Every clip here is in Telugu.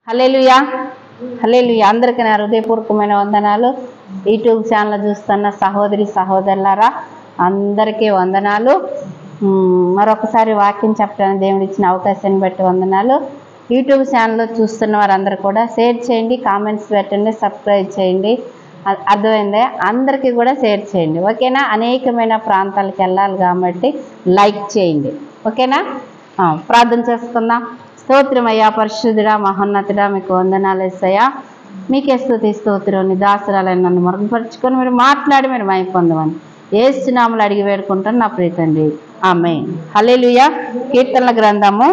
హల్లెలూయా హల్లెలూయా అందరికీ నా హృదయపూర్వకమైన వందనాలు. యూట్యూబ్ ఛానల్ చూస్తున్న సహోదరి సహోదరులారా అందరికీ వందనాలు. మరొకసారి వాక్యం చెప్పడానికి దేవుడు ఇచ్చిన అవకాశాన్ని బట్టి వందనాలు. యూట్యూబ్ ఛానల్లో చూస్తున్న వారందరూ కూడా షేర్ చేయండి, కామెంట్స్ పెట్టండి, సబ్స్క్రైబ్ చేయండి. అర్థమైందే, అందరికీ కూడా షేర్ చేయండి. ఓకేనా? అనేకమైన ప్రాంతాలకు వెళ్ళాలి కాబట్టి లైక్ చేయండి. ఓకేనా? ప్రార్థన చేసుకుందాం. స్తోత్రమయ్యా, పరిశుద్ధుడా, మహోన్నతుడా, మీకు వందనాలు యేసయ్యా. మీకే స్తుతి స్తోత్రం. నీ దాసురాలని నన్ను మరుగుపరుచుకొని మీరు మాట్లాడి మీరు మహిమ పొందమని యేసు నామములో అడిగి వేడుకుంటాను నా ప్రియ తండ్రి, ఆమేన్. హల్లెలూయా. కీర్తనల గ్రంథము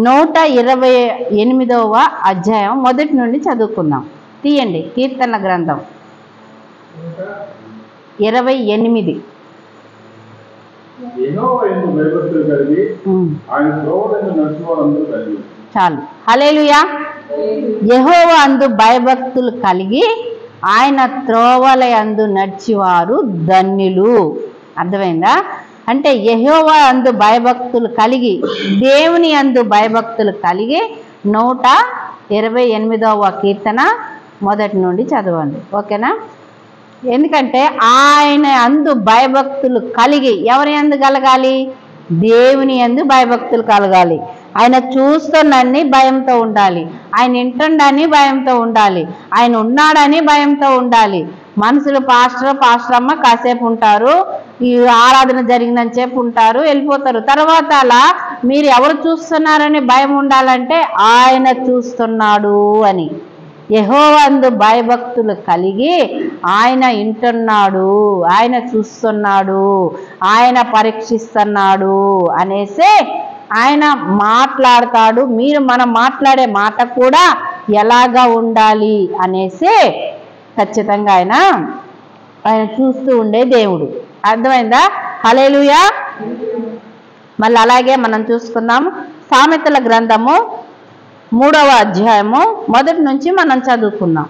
128వ అధ్యాయం మొదటి నుండి చదువుకుందాం. తీయండి కీర్తనల గ్రంథం 28. చాలు. హల్లెలూయా. యెహోవా అందు భయభక్తులు కలిగి ఆయన త్రోవల యందు నడిచేవారు ధన్యులు. అర్థమైందా? అంటే యెహోవా అందు భయభక్తులు కలిగి, దేవుని అందు భయభక్తులు కలిగి 128వ కీర్తన మొదటి నుండి చదవండి. ఓకేనా? ఎందుకంటే ఆయన అందు భయభక్తులు కలిగి, ఎవరి అందు కలగాలి? దేవుని యందు భయభక్తులు కలగాలి. ఆయన చూస్తున్నని భయంతో ఉండాలి, ఆయన వింటుండని భయంతో ఉండాలి, ఆయన ఉన్నాడని భయంతో ఉండాలి. మనుషులు పాస్టర్ అమ్మ కాసేపు ఉంటారు, ఈ ఆరాధన జరిగినంతసేపు ఉంటారు, వెళ్ళిపోతారు. తర్వాత అలా మీరు ఎవరు చూస్తున్నారని భయం ఉండాలంటే ఆయన చూస్తున్నాడు అని. యెహోవా యందు భయభక్తులు కలిగి ఆయన వింటున్నాడు, ఆయన చూస్తున్నాడు, ఆయన పరీక్షిస్తున్నాడు అనేసి ఆయన మాట్లాడతాడు. మనం మాట్లాడే మాట కూడా ఎలాగా ఉండాలి అనేసి ఖచ్చితంగా ఆయన చూస్తూ ఉండే దేవుడు. అర్థమైందా? హల్లెలూయా. మళ్ళీ అలాగే మనం చూసుకుందాం. సామెతల గ్రంథము 3వ అధ్యాయము మొదటి నుంచి మనం చదువుకుందాం.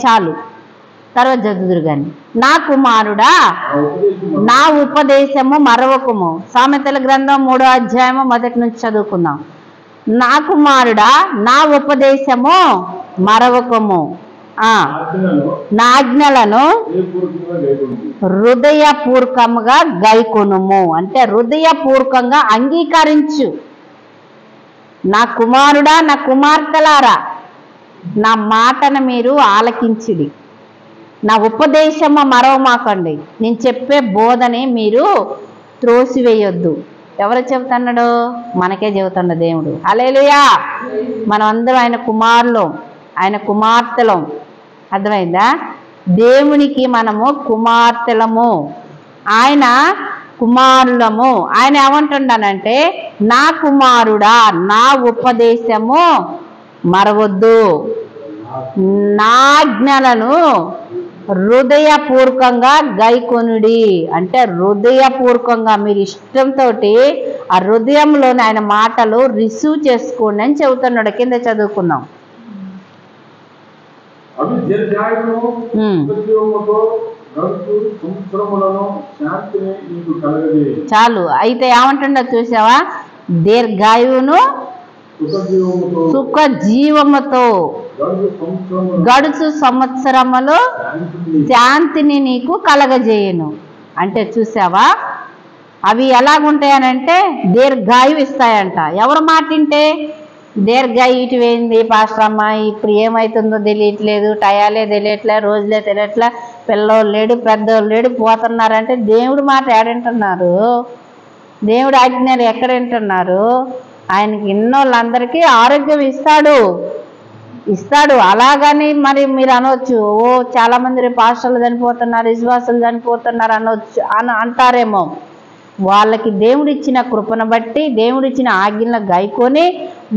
చాలు, తర్వాత చదువుదురు గాని. నా కుమారుడా నా ఉపదేశము మరవకుము. సామెతల గ్రంథం 3వ అధ్యాయము మొదటి నుంచి చదువుకుందాం. నా కుమారుడా నా ఉపదేశము మరవకుము, నా ఆజ్ఞలను హృదయపూర్వకముగా గైకొనుము. అంటే హృదయపూర్వకంగా అంగీకరించు. నా కుమారుడా నా కుమార్తెలారా నా మాటను మీరు ఆలకించిడి. నా ఉపదేశము మరవమాకండి. నేను చెప్పే బోధని మీరు త్రోసివేయొద్దు. ఎవరు చెబుతున్నాడు? మనకే చెబుతున్న దేవుడు. హల్లెలూయా. మనం అందరం ఆయన కుమారులం, ఆయన కుమార్తెలం. అర్థమైందా? దేవునికి మనము కుమార్తెలము, ఆయన కుమారులము. ఆయన ఏమంటున్నానంటే, నా కుమారుడా నా ఉపదేశము మరవద్దు, నా ఆజ్ఞలను హృదయపూర్వకంగా గైకొనుడి. అంటే హృదయపూర్వకంగా మీరు ఇష్టంతో ఆ హృదయంలోని ఆయన మాటలు రిసీవ్ చేసుకోండి అని చెబుతున్నాడు. కింద చదువుకుందాం. చాలు. అయితే ఏమంటుండో చూసావా? దీర్ఘాయువును సుఖ జీవముతో గడుచు సంవత్సరములో శాంతిని నీకు కలగజేయను. అంటే చూసావా, అవి ఎలాగుంటాయనంటే దీర్ఘాయువు ఇస్తాయంట. ఎవరు మాటింటే దీర్ఘాయు ఇటువైంది పాస్టర్ అమ్మ, ఇప్పుడు ఏమవుతుందో తెలియట్లేదు, టయాలే తెలియట్లేదు, రోజులే తెలియట్లే, పిల్లోళ్ళు లేడు పెద్దోళ్ళు లేడు పోతున్నారంటే దేవుడు మాట ఏడంటున్నారు? దేవుడు ఆజ్ఞలు ఎక్కడ వింటున్నారు? ఆయనకి ఇన్నోళ్ళందరికీ ఆరోగ్యం ఇస్తాడు. అలాగని మరి మీరు అనవచ్చు, ఓ చాలా మంది పాస్టర్లు చనిపోతున్నారు, విశ్వాసులు చనిపోతున్నారు అంటారేమో. వాళ్ళకి దేవుడు ఇచ్చిన కృపను బట్టి, దేవుడు ఇచ్చిన ఆజ్ఞలను గైకొని,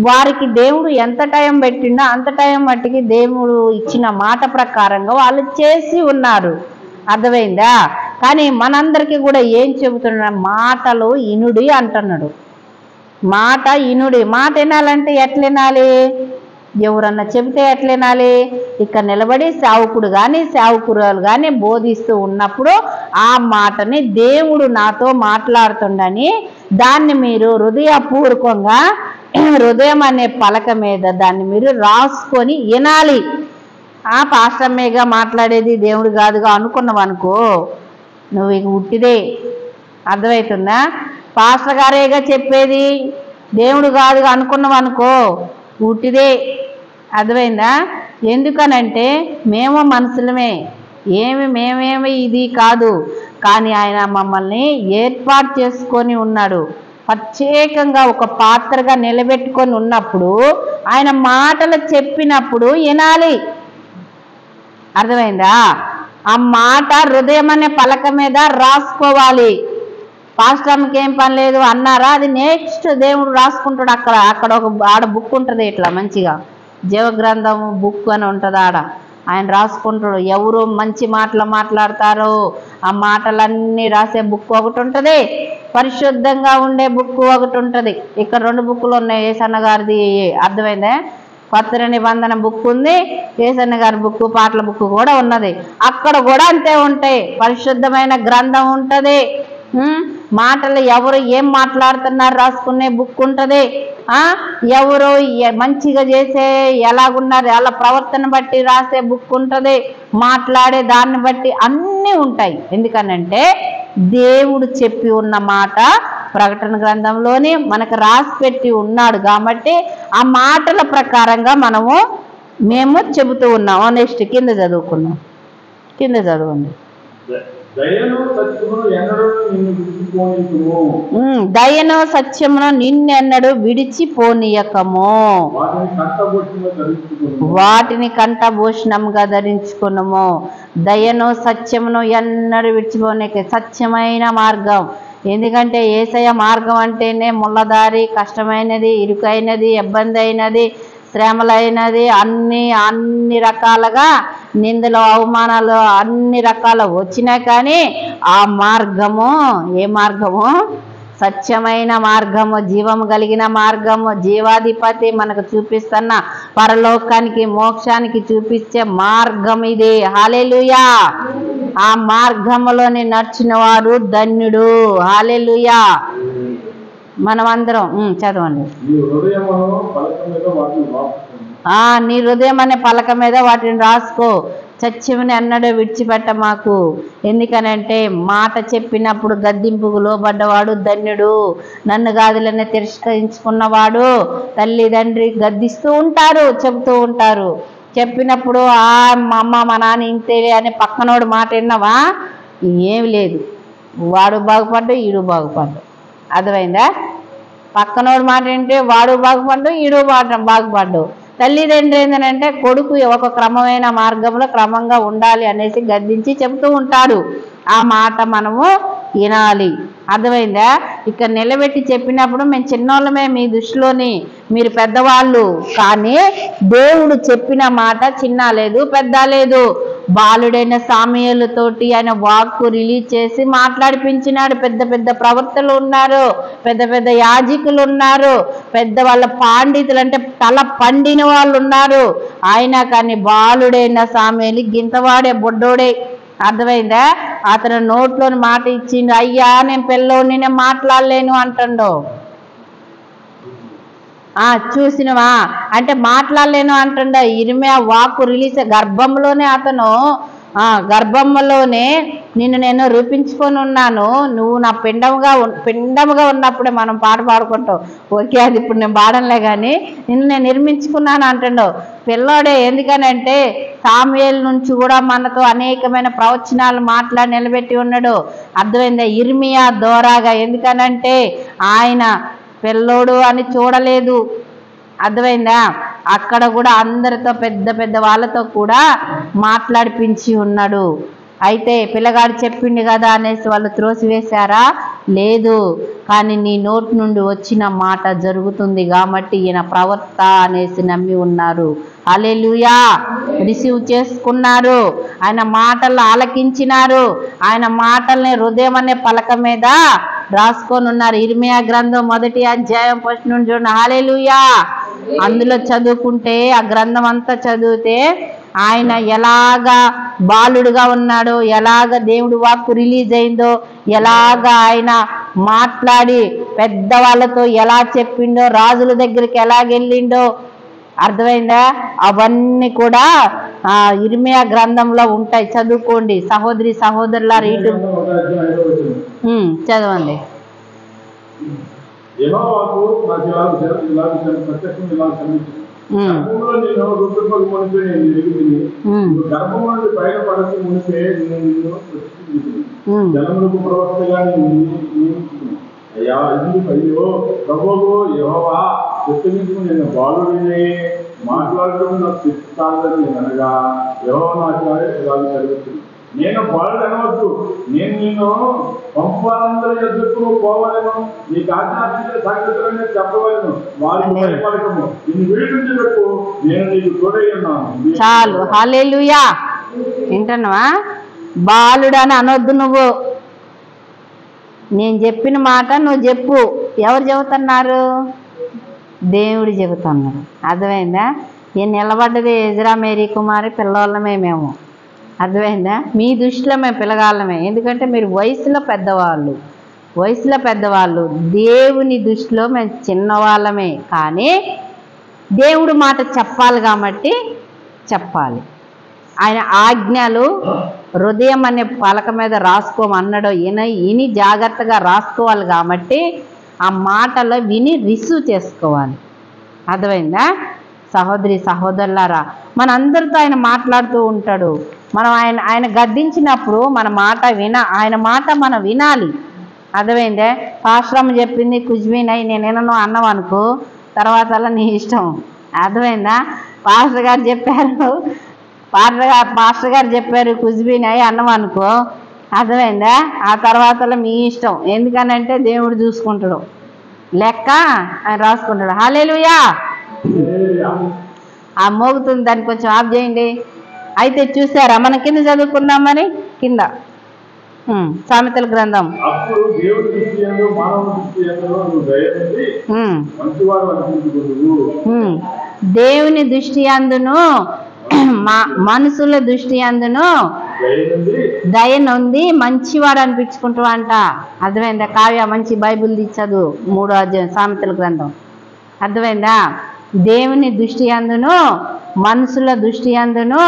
వారికి దేవుడు ఎంత టైం పెట్టిండో అంత టైం మట్టికి దేవుడు ఇచ్చిన మాట ప్రకారంగా వాళ్ళు చేసి ఉన్నారు. అర్థమైందా? కానీ మనందరికీ కూడా ఏం చెబుతున్నాడు? మాటలు ఇనుడి అంటున్నాడు. మాట ఇనుడి. మాట వినాలంటే ఎట్లా వినాలి? ఎవరన్నా చెబితే ఎట్లనాలి? ఇక్కడ నిలబడి సేవకుడు కానీ సేవకురాలు కానీ బోధిస్తూ ఉన్నప్పుడు ఆ మాటని దేవుడు నాతో మాట్లాడుతుండని దాన్ని మీరు హృదయపూర్వకంగా హృదయం అనే పలక మీద దాన్ని మీరు రాసుకొని వినాలి. ఆ పాస్టమ్మేగా మాట్లాడేది దేవుడు కాదుగా అనుకున్నావనుకో, నువ్వు ఇక ఉట్టిదే. అర్థమవుతుందా? పాస్టర్ గారేగా చెప్పేది, దేవుడు కాదుగా అనుకున్నావనుకో, ఉట్టిదే. అర్థమైందా? ఎందుకనంటే మేము మనుషులమే, మేమేమి ఇది కాదు. కానీ ఆయన మమ్మల్ని ఏర్పాటు చేసుకొని ఉన్నాడు. ప్రత్యేకంగా ఒక పాత్రగా నిలబెట్టుకొని ఉన్నప్పుడు ఆయన మాటలు చెప్పినప్పుడు వినాలి. అర్థమైందా? ఆ మాట హృదయం అనే పలక మీద రాసుకోవాలి. పాస్టర్కి ఏం పని లేదు అన్నారా, అది నెక్స్ట్ దేవుడు రాసుకుంటాడు. అక్కడ ఒక ఆడ బుక్ ఉంటుంది, ఇట్లా మంచిగా జీవగ్రంథం బుక్ అని ఉంటుంది. ఆయన రాసుకుంటాడు. ఎవరు మంచి మాటలు మాట్లాడతారో ఆ మాటలన్నీ రాసే బుక్ ఒకటి ఉంటుంది, పరిశుద్ధంగా ఉండే బుక్ ఒకటి ఉంటుంది. ఇక్కడ 2 బుక్కులు ఉన్నాయి. యేసన్న గారిది అర్థమైందే, కొత్త నిబంధన బుక్ ఉంది, యేసన్న గారి బుక్, పాటల బుక్ కూడా ఉన్నది. అక్కడ కూడా అంతే ఉంటాయి. పరిశుద్ధమైన గ్రంథం ఉంటుంది. మాటలు ఎవరు ఏం మాట్లాడుతున్నారు రాసుకునే బుక్ ఉంటుంది. ఎవరు మంచిగా చేసే ఎలాగున్నారు ఎలా ప్రవర్తన బట్టి రాసే బుక్ ఉంటుంది. మాట్లాడే దాన్ని బట్టి అన్నీ ఉంటాయి. ఎందుకనంటే దేవుడు చెప్పి ఉన్న మాట ప్రకటన గ్రంథంలోనే మనకు రాసి పెట్టి ఉన్నాడు కాబట్టి ఆ మాటల ప్రకారంగా మేము చెబుతూ ఉన్నాము. నెక్స్ట్ కింద చదువుకున్నాం. కింద చదవండి. దయను సత్యమును నిన్నెన్నడు విడిచిపోనీయకము, వాటిని కంఠభూషణంగా ధరించుకున్నాము. దయను సత్యమును ఎన్నడూ విడిచిపోనీక, సత్యమైన మార్గం. ఎందుకంటే యేసయ్య మార్గం అంటేనే ముళ్ళదారి, కష్టమైనది, ఇరుకైనది, ఇబ్బంది అయినది, శ్రమలైనది, అన్ని రకాలుగా నిందలు అవమానాలు అన్ని రకాలు వచ్చినా కానీ ఆ మార్గము ఏ మార్గము? సత్యమైన మార్గము, జీవము కలిగిన మార్గము, జీవాధిపతి మనకు చూపిస్తున్న పరలోకానికి మోక్షానికి చూపించే మార్గం ఇది. హల్లెలూయా! ఆ మార్గములోని నడిచిన వాడు ధన్యుడు. హల్లెలూయా! మనమందరం చదవండి. నీ హృదయం అనే పలక మీద వాటిని రాసుకో. సత్యముని అన్నడూ విడిచిపెట్ట మాకు. ఎందుకనంటే మాట చెప్పినప్పుడు గద్దింపుకు లోబడ్డవాడు ధన్యుడు. నన్ను గాదులనే తిరస్కరించుకున్నవాడు తల్లిదండ్రి గద్దిస్తూ ఉంటారు, చెబుతూ ఉంటారు. చెప్పినప్పుడు మా అమ్మ మా నాన్న ఇంతేలే అని పక్కనోడు మాట విన్నావా? ఏమి లేదు. వాడు బాగుపడ్డు, ఈడు బాగుపడ్డు. అర్థమైందా? పక్కనోడు మాట వింటే వాడు బాగుపడ్డు, ఈడు బాగుపడ్డు. తల్లిదండ్రి ఏంటంటే కొడుకు ఒక క్రమమైన మార్గంలో క్రమంగా ఉండాలి అనేసి గద్దించి చెబుతూ ఉంటారు. ఆ మాట మనము వినాలి. అర్థమైందా? ఇక్కడ నిలబెట్టి చెప్పినప్పుడు మేము చిన్నోళ్ళమే మీ దృష్టిలోని, మీరు పెద్దవాళ్ళు. కానీ దేవుడు చెప్పిన మాట చిన్న లేదు పెద్ద లేదు. బాలుడైన సాముయేలుతోటి ఆయన వాక్కు రిలీజ్ చేసి మాట్లాడిపించినాడు. పెద్ద పెద్ద ప్రవక్తలు ఉన్నారు, పెద్ద పెద్ద యాజకులు ఉన్నారు, పెద్ద వాళ్ళ పాండితులు అంటే తల పండిన వాళ్ళు ఉన్నారు. అయినా కానీ బాలుడైన సాముయేలు గింతవాడే, బొడ్డోడే. అర్థమైందా? అతను నోట్లోని మాట ఇచ్చిండు, అయ్యా నేను పిల్లోని నేను మాట్లాడలేను అంటుండో. చూసినవా అంటే మాట్లాడలేను అంటుండ. ఇర్మియా వాక్కు రిలీజ్ గర్భంలోనే అతను గర్భంలోనే నిన్ను నేను రూపించుకొని ఉన్నాను, నువ్వు నా పిండముగా ఉన్నప్పుడే మనం పాట పాడుకుంటాం. ఓకే, అది ఇప్పుడు నేను పాడనులే కానీ నిన్ను నేను నిర్మించుకున్నాను అంటుండవు. పిల్లోడే. ఎందుకనంటే సాముయేలు నుంచి కూడా మనతో అనేకమైన ప్రవచనాలు మాట్లాడి నిలబెట్టి ఉన్నాడు. అర్థమైందా? ఇర్మియా దోరాగా. ఎందుకనంటే ఆయన పిల్లోడు అని చూడలేదు. అర్థమైందా? అక్కడ కూడా అందరితో పెద్ద పెద్ద వాళ్ళతో కూడా మాట్లాడిపించి ఉన్నాడు. అయితే పిల్లగాడు చెప్పిండు కదా అనేసి వాళ్ళు త్రోసివేశారా? లేదు. కానీ నీ నోటి నుండి వచ్చిన మాట జరుగుతుంది కాబట్టి ఈయన ప్రవక్త అనేసి నమ్మి ఉన్నారు. హల్లెలూయా! రిసీవ్ చేసుకున్నారు. ఆయన మాటలు ఆలకించినారు. ఆయన మాటల్ని హృదయం అనే పలక మీద రాసుకొని ఉన్నారు. ఇర్మియా గ్రంథం 1వ అధ్యాయం 1 నుండి చూడండి. హల్లెలూయా! అందులో చదువుకుంటే, ఆ గ్రంథం అంతా చదివితే ఆయన ఎలాగా బాలుడుగా ఉన్నాడో, ఎలాగ దేవుడి వాక్కు రిలీజ్ అయిందో, ఎలాగ ఆయన మాట్లాడి పెద్దవాళ్ళతో ఎలా చెప్పిండో, రాజుల దగ్గరికి ఎలాగెళ్ళిండో అర్థమైందా? అవన్నీ కూడా ఇర్మియా గ్రంథంలో ఉంటాయి, చదువుకోండి సహోదరి సహోదరులారా. ఇటు చదవండి. అయ్యా అయ్యో ప్రభువు యెహోవా నేను బాలుడిని మాట్లాడటం నాకు శిక్షాలని నేను అనగా యెహోవా నాకు ఇలా జరుగుతుంది. నేను బాలుడు అనవద్దు, నేను నిన్ను పంపాలందరి ఎదుర్కొను పోవలేను, నీకు ఆజ్ఞాపించే సంగతులనే చెప్పవలను, వారికి భయపడకము, నిన్ను విడిపించినట్టు నేను నీకు తోడై ఉన్నాను. చాలు. హల్లెలూయా. వింటున్నావా? బాలుడు అని అనొద్దు నువ్వు. నేను చెప్పిన మాట నువ్వు చెప్పు. ఎవరు చెబుతున్నారు? దేవుడు చెబుతున్నాడు. అర్థమైందా? నేను నిలబడ్డది ఎజ్రా మేరీ కుమారి పిల్లవాళ్ళమే మేము. అర్థమైందా? మీ దృష్టిలో మేము పిల్లగాళ్ళమే, ఎందుకంటే మీరు వయసులో పెద్దవాళ్ళు. దేవుని దృష్టిలో మేము చిన్నవాళ్ళమే, కానీ దేవుడు మాట చెప్పాలి కాబట్టి చెప్పాలి. ఆయన ఆజ్ఞలు హృదయం అనే పలక మీద రాసుకోమన్నాడో విని జాగ్రత్తగా రాసుకోవాలి కాబట్టి ఆ మాటలో విని రిసీవ్ చేసుకోవాలి. అర్థమైందా? సహోదరి సహోదరులారా, మనందరితో ఆయన మాట్లాడుతూ ఉంటాడు. మనం ఆయన గద్దించినప్పుడు ఆయన మాట మనం వినాలి. అర్థమైందే? పాశ్రమ చెప్పింది కుజ్మీనై నేను వినను అన్నాం అనుకో, తర్వాత అలా నీ ఇష్టం. అర్థమైందా? పాస్టర్ గారు చెప్పారు కుజ్బీనై అన్నం అనుకో, అర్థమైందా? ఆ తర్వాత మీ ఇష్టం. ఎందుకనంటే దేవుడు చూసుకుంటాడు, లెక్క ఆయన రాసుకుంటాడు. హల్లెలూయా. ఆ మోగుతుంది, దాన్ని కొంచెం ఆఫ్ చేయండి. అయితే చూసారా మనం కింద చదువుకుందామని, కింద సామెతల గ్రంథం దేవుని దృష్టి అందును మనుషుల దృష్టి అందును దయ నొంది మంచివాడు అనిపించుకుంటూ అంట. అర్థమైందా? కావ్య మంచి బైబిల్ చదువు, 3వ అధ్యాయం సామెతల గ్రంథం. అర్థమైందా? దేవుని దృష్టి అందును మనుషుల దృష్టి అందును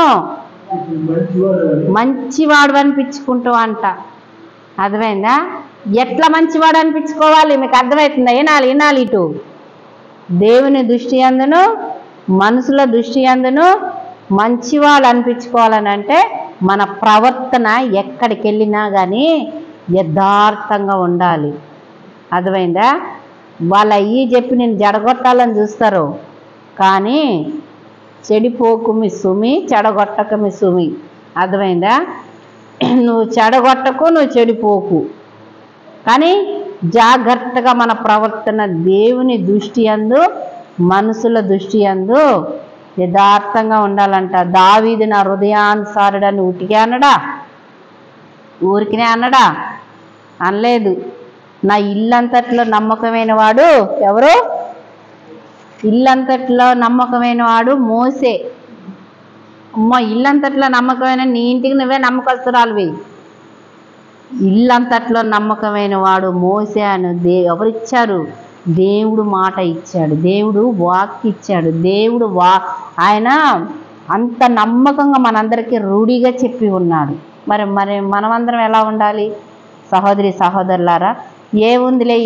మంచివాడు అనిపించుకుంటూ అంట. అర్థమైందా? ఎట్లా మంచివాడు అనిపించుకోవాలి మీకు అర్థమవుతుందా? వినాలి. ఇటు దేవుని దృష్టి అందును మనుషుల దృష్టి అందును మంచివాళ్ళు అనిపించుకోవాలని అంటే మన ప్రవర్తన ఎక్కడికి వెళ్ళినా కానీ యథార్థంగా ఉండాలి. అర్థమైందా? వాళ్ళ అయ్యి చెప్పి నేను జడగొట్టాలని చూస్తారు, కానీ చెడిపోకుమి సుమి చెడగొట్టకమి సుమి. అర్థమైందా? నువ్వు చెడగొట్టకు, నువ్వు చెడిపోకు, కానీ జాగ్రత్తగా మన ప్రవర్తన దేవుని దృష్టి యందు మనుషుల దృష్టి యందు యథార్థంగా ఉండాలంట. దావీదు నా హృదయానుసారుడని ఉటికే అన్నడా? ఊరికినే అన్నడా? అనలేదు. నా ఇల్లంతట్లో నమ్మకమైన వాడు ఎవరు? ఇల్లంతట్లో నమ్మకమైన వాడు మోసే. అమ్మో, ఇల్లంతట్లో నమ్మకమైన, నీ ఇంటికి నువ్వే నమ్మకస్తురాలువి. ఇల్లంతట్లో నమ్మకమైన వాడు మోసే అని ఎవరిచ్చారు? దేవుడు మాట ఇచ్చాడు, దేవుడు వాక్ ఇచ్చాడు. ఆయన అంత నమ్మకంగా మనందరికీ రూఢిగా చెప్పి ఉన్నాడు. మరి మనమందరం ఎలా ఉండాలి? సహోదరి సహోదరులారా, ఏముందిలే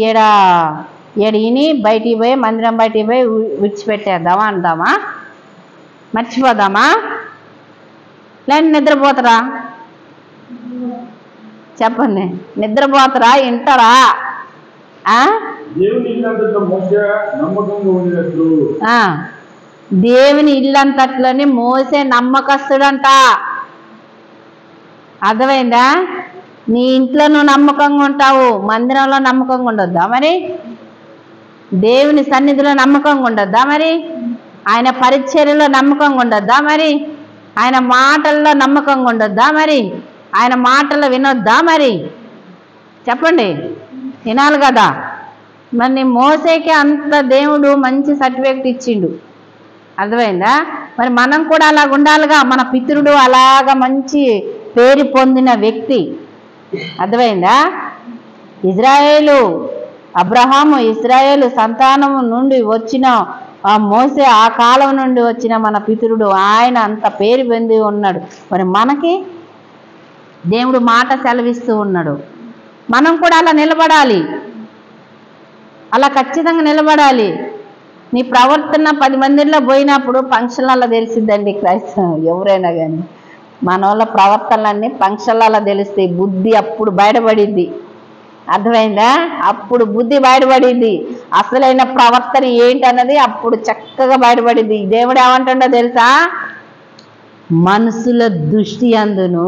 ఏడిని బయటికి పోయి మందిరం బయటికి పోయి విడిచిపెట్టేద్దామా అందామా? మర్చిపోదామా? లేని నిద్రపోతారా? చెప్పండి, నిద్రపోతారా? వింటారా? దేవుని ఇల్లంతట్లోని మోసే నమ్మకస్తుడంట. అర్థమైందా? నీ ఇంట్లో నువ్వు నమ్మకంగా ఉంటావు, మందిరంలో నమ్మకంగా ఉండొద్దా మరి? దేవుని సన్నిధిలో నమ్మకంగా ఉండొద్దా మరి? ఆయన పరిచర్యలో నమ్మకంగా ఉండొద్దా మరి? ఆయన మాటల్లో నమ్మకంగా ఉండొద్దా మరి? ఆయన మాటలు వినొద్దా మరి? చెప్పండి, వినాలి కదా. మరి మోసేకి అంత దేవుడు మంచి సర్టిఫికెట్ ఇచ్చిండు, అర్థమైందా? మరి మనం కూడా అలాగ ఉండాలిగా. మన పితరుడు అలాగ మంచి పేరు పొందిన వ్యక్తి, అర్థమైందా? ఇజ్రాయేలు అబ్రహాము ఇజ్రాయేలు సంతానం నుండి వచ్చిన ఆ మోసే, ఆ కాలం నుండి వచ్చిన మన పితరుడు, ఆయన అంత పేరు పొంది ఉన్నాడు. మరి మనకి దేవుడు మాట సెలవిస్తూ ఉన్నాడు, మనం కూడా అలా నిలబడాలి, అలా ఖచ్చితంగా నిలబడాలి. నీ ప్రవర్తన 10 మందిలో పోయినప్పుడు ఫంక్షన్లలో తెలిసిద్దండి. క్రైస్తవం ఎవరైనా కానీ మన వాళ్ళ ప్రవర్తనలన్నీ ఫంక్షన్లలో తెలుస్తాయి. బుద్ధి అప్పుడు బయటపడిద్ది, అర్థమైందా? అప్పుడు బుద్ధి బయటపడింది, అసలైన ప్రవర్తన ఏంటన్నది అప్పుడు చక్కగా బయటపడింది. దేవుడు ఏమంటుండో తెలుసా? మనుషుల దృష్టి అందును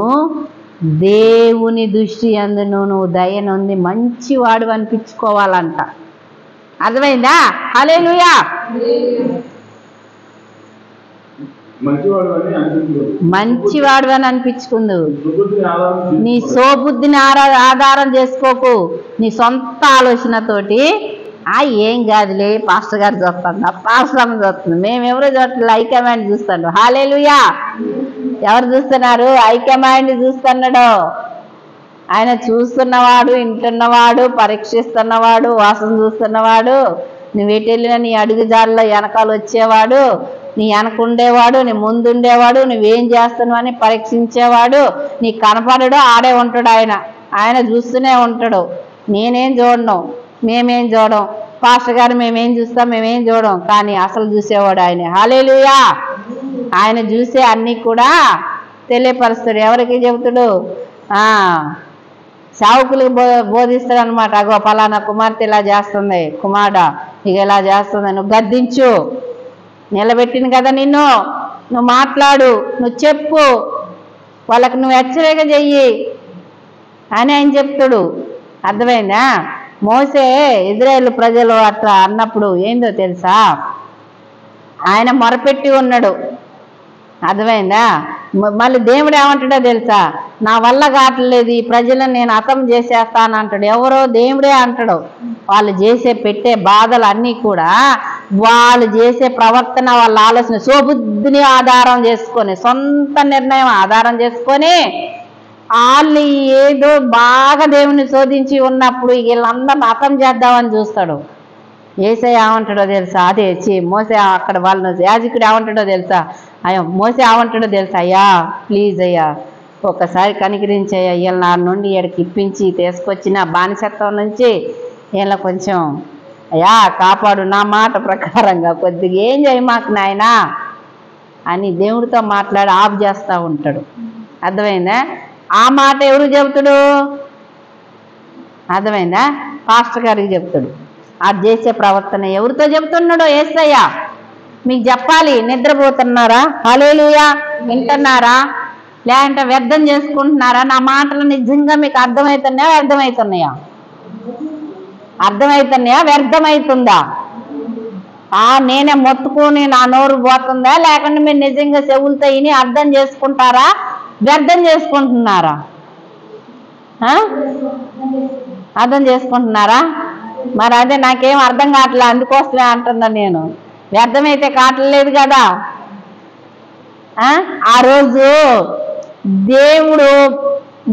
దేవుని దృష్టి అందును నువ్వు దయనుంది మంచివాడు అనిపించుకోవాలంట, అర్థమైందా? హల్లెలూయా. మంచివాడు అని అనిపించుకుందు. నీ సోబుద్ధిని ఆధారం చేసుకోకు, నీ సొంత ఆలోచనతోటి ఏం కాదులే పాస్టర్ గారు చూస్తుందా, పాస్టర్ అమ్మ చూస్తుంది, మేమెవరో చూడట్లేదు, హైకమాండ్ చూస్తాడు. హల్లెలూయా. ఎవరు చూస్తున్నారు? హైకమాండ్ చూస్తున్నాడు. ఆయన చూస్తున్నవాడు, వింటున్నవాడు, పరీక్షిస్తున్నవాడు, వాసన చూస్తున్నవాడు, నువ్వు ఎటు వెళ్ళినా నీ అడుగుజాడలో వెనకాల వచ్చేవాడు, నీ వెనక ఉండేవాడు, నీ ముందుండేవాడు, నువ్వేం చేస్తున్నావు అని పరీక్షించేవాడు, నీకు కనపడడు, ఆడే ఉంటాడు. ఆయన చూస్తూనే ఉంటాడు. నేనేం చూడను, మేమేం చూడం, పాస్టర్ గారు మేమేం చూస్తాం, మేమేం చూడం, కానీ అసలు చూసేవాడు ఆయన. హల్లెలూయా. ఆయన చూసే అన్నీ కూడా తెలియపరుస్తాడు. ఎవరికి చెబుతాడు? సేవకులకు బోధిస్తాడు అనమాట. అగో పలానా కుమార్తె ఇలా చేస్తుంది, కుమారుడా ఇక ఇలా చేస్తుంది, నువ్వు గద్దించు, నిలబెట్టింది కదా నిన్ను, నువ్వు మాట్లాడు, నువ్వు చెప్పు, వాళ్ళకి నువ్వు హెచ్చరిక చెయ్యి అని ఆయన చెప్తాడు, అర్థమైందా? మోసే ఇజ్రాయేల్ ప్రజలు అట్లా అన్నప్పుడు ఏందో తెలుసా? ఆయన మొరపెట్టి ఉన్నాడు, అర్థమైందా? మళ్ళీ దేవుడు ఏమంటాడో తెలుసా? నా వల్ల కావట్లేదు, ఈ ప్రజలను నేను హతం చేసేస్తాను అంటాడు. ఎవరో? దేవుడే అంటాడు. వాళ్ళు పెట్టే బాధలు అన్నీ కూడా వాళ్ళు చేసే ప్రవర్తన, వాళ్ళ ఆలోచన, సోబుద్ధిని ఆధారం చేసుకొని, సొంత నిర్ణయం ఆధారం చేసుకొని వాళ్ళు ఏదో బాగా దేవుని శోధించి ఉన్నప్పుడు వీళ్ళందరిని హతం చేద్దామని చూస్తాడు. యేసయ్య ఏమంటాడో తెలుసా? అదే మోసే అక్కడ వాళ్ళను యాజకుడు ఏమంటాడో తెలుసా? మోసే ఏమంటాడో తెలుసా? అయ్యా ప్లీజ్ అయ్యా ఒకసారి కనికరించయ్యా, వీళ్ళ నా నుండి ఇక్కడికి ఇప్పించి తీసుకొచ్చిన బానిసత్వం నుంచి వీళ్ళ కొంచెం అయ్యా కాపాడు, నా మాట ప్రకారంగా కొద్దిగా ఏం చేయి మాకు నాయనా అని దేవుడితో మాట్లాడి ఆఫ్ చేస్తూ ఉంటాడు, అర్థమైందా? ఆ మాట ఎవరు చెబుతాడు? అర్థమైందా? పాస్టర్ గారికి చెప్తాడు. అది చేసే ప్రవర్తన ఎవరితో చెబుతున్నాడో యేసయ్య మీకు చెప్పాలి. నిద్రపోతున్నారా? హల్లెలూయా. వింటున్నారా? లేదంటే వ్యర్థం చేసుకుంటున్నారా? నా మాటలు నిజంగా మీకు అర్థమవుతున్నాయా, వ్యర్థమవుతున్నాయా? అర్థమవుతున్నాయా, వ్యర్థమవుతుందా? నేనే మొత్తుకుని నా నోరు పోతుందా, లేకుంటే మీరు నిజంగా చెవులతో విని అర్థం చేసుకుంటారా, వ్యర్థం చేసుకుంటున్నారా? అర్థం చేసుకుంటున్నారా? మరి అదే నాకేం అర్థం కావట్లే, అందుకోసమే అంటున్నా నేను. వ్యర్థమైతే కావట్లేదు కదా. ఆ రోజు దేవుడు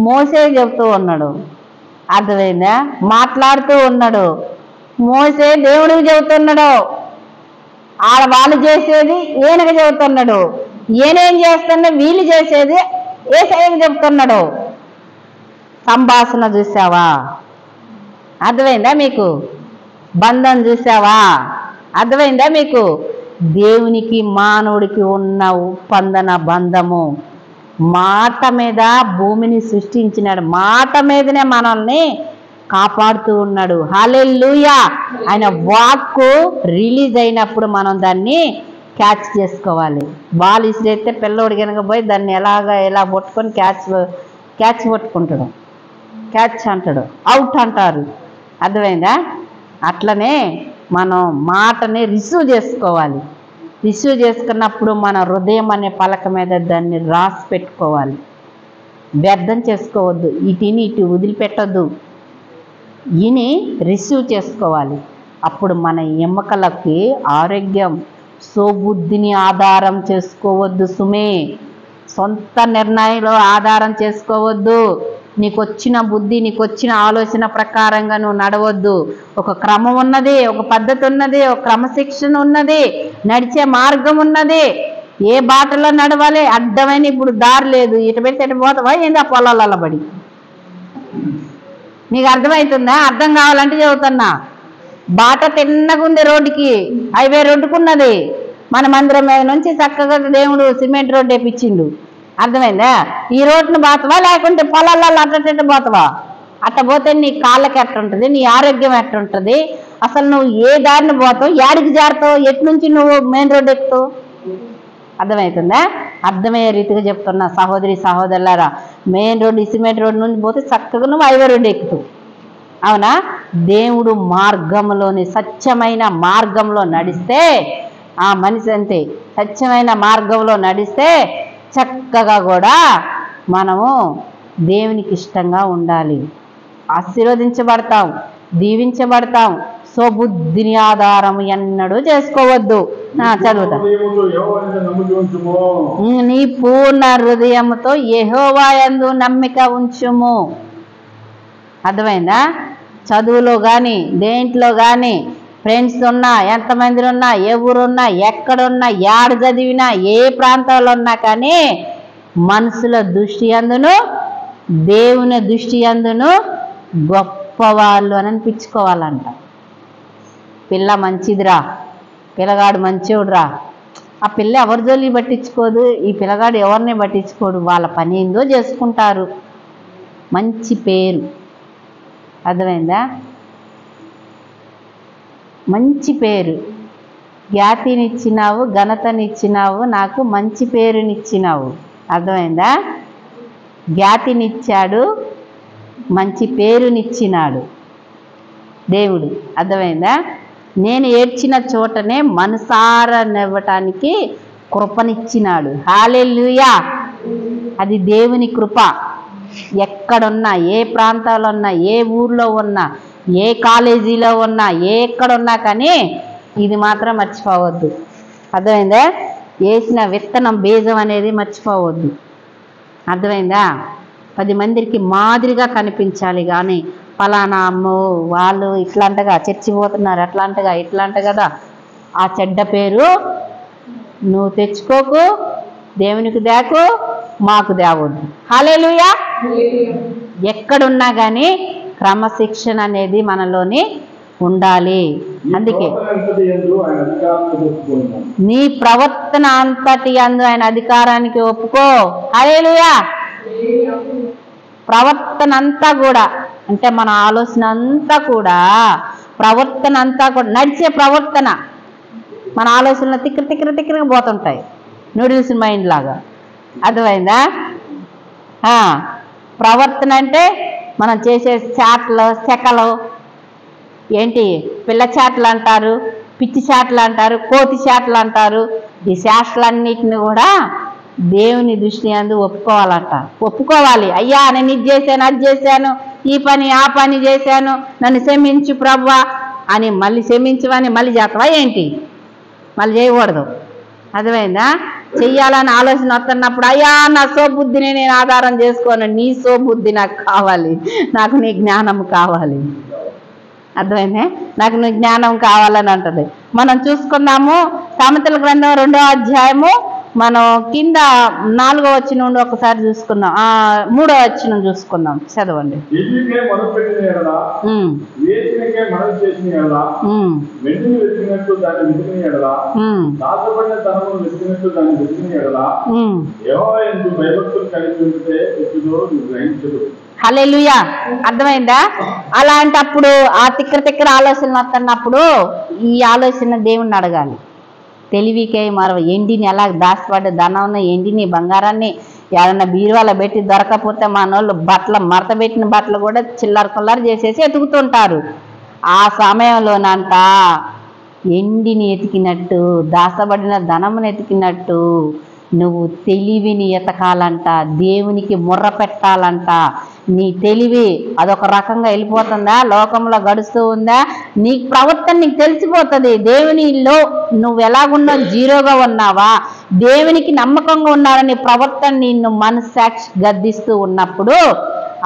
మోసే చెబుతూ ఉన్నాడు, అర్థమైందా? మాట్లాడుతూ ఉన్నాడు. మోసే దేవుడికి చెబుతున్నాడు, వాళ్ళు చేసేది ఈయనకి చెబుతున్నాడు, ఈయనేం చేస్తున్నా వీళ్ళు చేసేది యేసయ్యకి చెబుతున్నాడు. సంభాషణ చూసావా? అర్థమైందా మీకు? బంధం చూసావా? అర్థమైందా మీకు? దేవునికి మానవుడికి ఉన్న ఒప్పందన బంధము. మాట మీద భూమిని సృష్టించినాడు, మాట మీదనే మనల్ని కాపాడుతూ ఉన్నాడు. హల్లెలూయా. ఆయన వాక్కు రిలీజ్ అయినప్పుడు మనం దాన్ని క్యాచ్ చేసుకోవాలి. బాల్ ఇసిరైతే పిల్లోడు కనుక పోయి దాన్ని ఎలా పట్టుకొని క్యాచ్ పట్టుకుంటాడు, క్యాచ్ అంటాడు, అవుట్ అంటారు, అర్థమైందా? అట్లనే మనం మాటని రిసీవ్ చేసుకోవాలి. రిసీవ్ చేసుకున్నప్పుడు మన హృదయం అనే పలక మీద దాన్ని రాసి పెట్టుకోవాలి. వ్యర్థం చేసుకోవద్దు, ఇటుని ఇటు వదిలిపెట్టద్దు, ఇని రిసీవ్ చేసుకోవాలి. అప్పుడు మన ఎముకలకి ఆరోగ్యం. సోబుద్ధిని ఆధారం చేసుకోవద్దు సుమే. సొంత నిర్ణయంలో ఆధారం చేసుకోవద్దు. నీకు వచ్చిన బుద్ధి, నీకు వచ్చిన ఆలోచన ప్రకారంగా నువ్వు నడవద్దు. ఒక క్రమం ఉన్నది, ఒక పద్ధతి ఉన్నది, ఒక క్రమశిక్షణ ఉన్నది, నడిచే మార్గం ఉన్నది. ఏ బాటలో నడవాలి? అడ్డమైన ఇప్పుడు దారి లేదు, ఇటు పెడితే ఎటు పోతావా ఏంది ఆ పొలాలలో పడి. నీకు అర్థమవుతుందా? అర్థం కావాలంటే చెబుతున్నా. బాట తిన్నగుంది రోడ్డుకి, హైవే రోడ్డుకున్నది. మన మందిరం మీద నుంచి చక్కగా దేవుడు సిమెంట్ రోడ్డు వేపించిండు. అర్థమైందా? ఈ రోడ్డును పోతావా లేకుంటే పొలాలలో అట్ట పోతావా? అట్ట పోతే నీ కాళ్ళకి ఎట్టుంటుంది, నీ ఆరోగ్యం ఎట్టుంటుంది, అసలు నువ్వు ఏ దారిని పోతావు, యాడికి జారుతావు, ఎటు నుంచి నువ్వు మెయిన్ రోడ్డు ఎక్కుతావు? అర్థమవుతుందా? అర్థమయ్యే రీతిగా చెప్తున్నా సహోదరి సహోదరులారా. మెయిన్ రోడ్డు సిమెంట్ రోడ్డు నుంచి పోతే చక్కగా నువ్వు హైవే రోడ్డు ఎక్కుతావు. అవునా? దేవుడు మార్గంలోని సత్యమైన మార్గంలో నడిస్తే ఆ మనిషి అంతే. సత్యమైన మార్గంలో నడిస్తే చక్కగా కూడా మనము దేవునికి ఇష్టంగా ఉండాలి. ఆశీర్వదించబడతాం, దీవించబడతాం. స్వబుద్ధిని ఆధారం ఎన్నడూ చేసుకోవద్దు. చదువుతా. నీ పూర్ణ హృదయముతో యెహోవా యందు నమ్మిక ఉంచుము. అర్థమైందా? చదువులో కానీ దేంట్లో కానీ ఫ్రెండ్స్ ఉన్నా, ఎంతమంది ఉన్నా, ఏ ఊరున్నా, ఎక్కడున్నా, యాడ చదివినా, ఏ ప్రాంతాల్లో ఉన్నా కానీ మనుషుల దృష్టి అందును దేవుని దృష్టి అందును గొప్పవాళ్ళు అని అనిపించుకోవాలంట. పిల్ల మంచిదిరా, పిల్లగాడు మంచివాడురా. ఆ పిల్ల ఎవరి జోలి పట్టించుకోదు, ఈ పిల్లగాడు ఎవరిని పట్టించుకోడు. వాళ్ళ పని ఏందో చేసుకుంటారు. మంచి పేరు. అర్థమైందా? మంచి పేరు. ఖ్యాతినిచ్చినావు, ఘనతనిచ్చినావు, నాకు మంచి పేరునిచ్చినావు. అర్థమైందా? ఖ్యాతినిచ్చాడు, మంచి పేరునిచ్చినాడు దేవుడు. అర్థమైందా? నేను ఏడ్చిన చోటనే మనసారా నవ్వటానికి కృపనిచ్చినాడు. హల్లెలూయా! అది దేవుని కృప. ఎక్కడున్నా, ఏ ప్రాంతాల్లో ఉన్నా, ఏ ఊర్లో ఉన్నా, ఏ కాలేజీలో ఉన్నా, ఎక్కడున్నా కానీ ఇది మాత్రం మర్చిపోవద్దు. అర్థమైందా? వేసిన విత్తనం బీజం అనేది మర్చిపోవద్దు. అర్థమైందా? 10 మందికి మాదిరిగా కనిపించాలి కానీ ఫలానా అమ్మో వాళ్ళు ఇట్లాంటగా చర్చి పోతున్నారు, అట్లాంటగా ఇట్లాంట కదా, ఆ చెడ్డ పేరు నువ్వు తెచ్చుకోకు. దేవునికి దేకు, మాకు దేవద్దు. హల్లెలూయా! ఎక్కడున్నా కానీ క్రమశిక్షణ అనేది మనలోని ఉండాలి. అందుకే నీ ప్రవర్తన అంతటి యందు ఆయన అధికారానికి ఒప్పుకో. హల్లెలూయా! ప్రవర్తన అంతా కూడా అంటే మన ఆలోచన అంతా కూడా, ప్రవర్తన అంతా కూడా, నడిచే ప్రవర్తన. మన ఆలోచనలు తిక్కగా పోతుంటాయి, నూడిల్స్ మైండ్ లాగా. అర్థమైందా? ప్రవర్తన అంటే మనం చేసే చాట్లు, చెక్కలు, ఏంటి పిల్ల చాట్లు అంటారు, పిచ్చి చాట్లు అంటారు, కోతి చాట్లు అంటారు. ఈ శాస్త్రాలన్నిటిని కూడా దేవుని దృష్టి అందు ఒప్పుకోవాలంట. ఒప్పుకోవాలి. అయ్యా నేను ఇది చేశాను, అది చేశాను, ఈ పని ఆ పని చేశాను, నన్ను క్షమించు ప్రభువా అని మళ్ళీ క్షమించవని మళ్ళీ చేస్తావా ఏంటి? మళ్ళీ చేయకూడదు. అర్థమైందా? చెయ్యాలని ఆలోచన వస్తున్నప్పుడు అయ్యా నా సోబుద్ధిని నేను ఆధారం చేసుకోను, నీ సోబుద్ధి నాకు కావాలి, నాకు నీ జ్ఞానం కావాలి. అర్థమైందే? నాకు నీ జ్ఞానం కావాలని అంటది. మనం చూసుకుందాము సామెతల గ్రంథం 2వ అధ్యాయము. మనం కింద 4వ వచనం నుండి ఒకసారి చూసుకుందాం, 3వ వచనం చూసుకుందాం. చదవండి. హల్లెలూయా! అర్థమైందా? అలాంటప్పుడు ఆ తిక్కర ఆలోచనలు వస్తున్నప్పుడు ఈ ఆలోచన దేవుణ్ణి అడగాలి. తెలివికై ఎండిని ఎలా దాచిపడ్డ ధనం, ఎండిని బంగారాన్ని ఏదన్నా బీరువాలో పెట్టి దొరకపోతే మనోళ్ళు మడత పెట్టిన బట్టలు కూడా చిల్లర చేసేసి ఎతుకుతుంటారు. ఆ సమయంలోనంట ఎండిని ఎతికినట్టు, దాచబడిన ధనమును ఎతికినట్టు నువ్వు తెలివిని ఎతకాలంట, దేవునికి ముర్ర పెట్టాలంట. నీ తెలివి అదొక రకంగా వెళ్ళిపోతుందా, లోకంలో గడుస్తూ ఉందా, నీ ప్రవర్తన నీకు తెలిసిపోతుంది. దేవునిలో నువ్వు ఎలాగున్నావు, జీరోగా ఉన్నావా, దేవునికి నమ్మకంగా ఉన్నారని ప్రవర్తన నిన్ను మనస్సాక్షి గద్దిస్తూ ఉన్నప్పుడు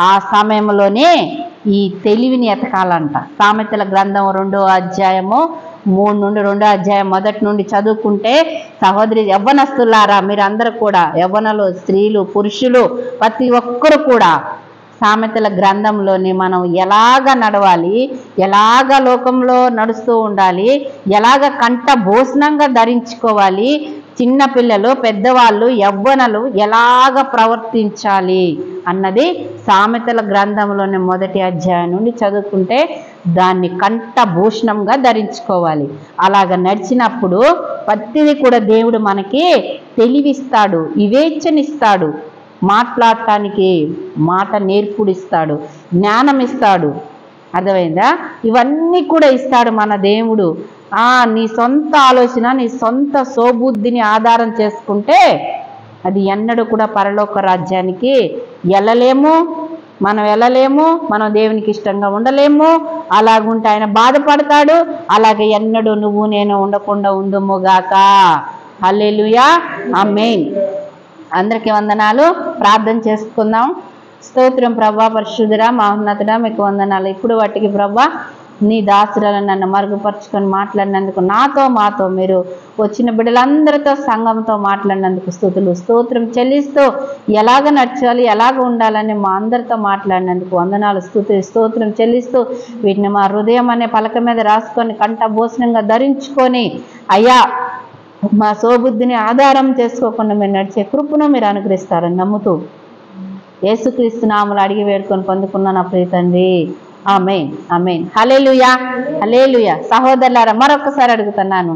ఆ సమయంలోనే ఈ తెలివిని ఎతకాలంట. సామెతల గ్రంథం 2వ అధ్యాయము 3 నుండి 2వ అధ్యాయం 1 నుండి చదువుకుంటే, సహోదరి యవ్వనస్తులారా, మీరందరూ కూడా, యవ్వనలు, స్త్రీలు, పురుషులు, ప్రతి ఒక్కరు కూడా సామెతల గ్రంథంలోని మనం ఎలాగ నడవాలి, ఎలాగ లోకంలో నడుస్తూ ఉండాలి, ఎలాగ కంట భోజనంగా ధరించుకోవాలి, చిన్నపిల్లలు, పెద్దవాళ్ళు, యవ్వనలు ఎలాగ ప్రవర్తించాలి అన్నది సామెతల గ్రంథంలోని 1వ అధ్యాయం నుండి చదువుకుంటే దాన్ని కంఠభూషణంగా ధరించుకోవాలి. అలాగ నడిచినప్పుడు ప్రతిదీ కూడా దేవుడు మనకి తెలివిస్తాడు, వివేచనిస్తాడు, మాట్లాడటానికి మాట నేర్పుడిస్తాడు, జ్ఞానం ఇస్తాడు. అర్థమైందా? ఇవన్నీ కూడా ఇస్తాడు మన దేవుడు. నీ సొంత ఆలోచన, నీ సొంత సోబుద్ధిని ఆధారం చేసుకుంటే అది ఎన్నడూ కూడా పరలోక రాజ్యానికి వెళ్ళలేము, మనం దేవునికి ఇష్టంగా ఉండలేము. అలాగుంటే ఆయన బాధపడతాడు. అలాగే ఎన్నడూ నువ్వు నేను ఉండకుండా ఉందుముగాక. హల్లెలూయా, ఆమేన్. అందరికీ వందనాలు. ప్రార్థన చేసుకుందాం. స్తోత్రం ప్రభా, పరిశుద్ధుడా, మహోన్నతుడా, మీకు వందనాలు. ఇప్పుడు వాటికి ప్రభా నీ దాసురాలను నన్ను మరుగుపరుచుకొని మాట్లాడినందుకు, మాతో మీరు వచ్చిన బిడ్డలందరితో, సంఘంతో మాట్లాడినందుకు స్తోత్రం చెల్లిస్తూ, ఎలాగ నడచాలి, ఎలాగ ఉండాలని మా అందరితో మాట్లాడినందుకు వందనాలు. స్తోత్రం చెల్లిస్తూ వీటిని మా హృదయం అనే పలక మీద రాసుకొని కంఠభూషణంగా ధరించుకొని, అయ్యా మా సోబుద్ధిని ఆధారం చేసుకోకుండా మీరు నడిచే కృపను మీరు అనుగ్రహిస్తారని నమ్ముతూ యేసుక్రీస్తు నామములో అడిగి వేడుకొని పొందుకున్నాను నా ప్రియ తండ్రి. ఆమేన్, ఆమేన్. హల్లెలూయా, హల్లెలూయా. సహోదరులారా, మరొకసారి అడుగుతున్నాను,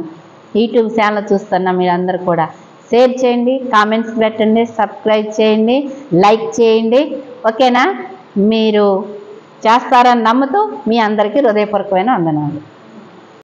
యూట్యూబ్ ఛానల్ చూస్తున్నా మీరందరూ కూడా షేర్ చేయండి, కామెంట్స్ పెట్టండి, సబ్స్క్రైబ్ చేయండి, లైక్ చేయండి. ఓకేనా? మీరు చేస్తారని నమ్ముతూ మీ అందరికీ హృదయపూర్వకమైన వందనాలు.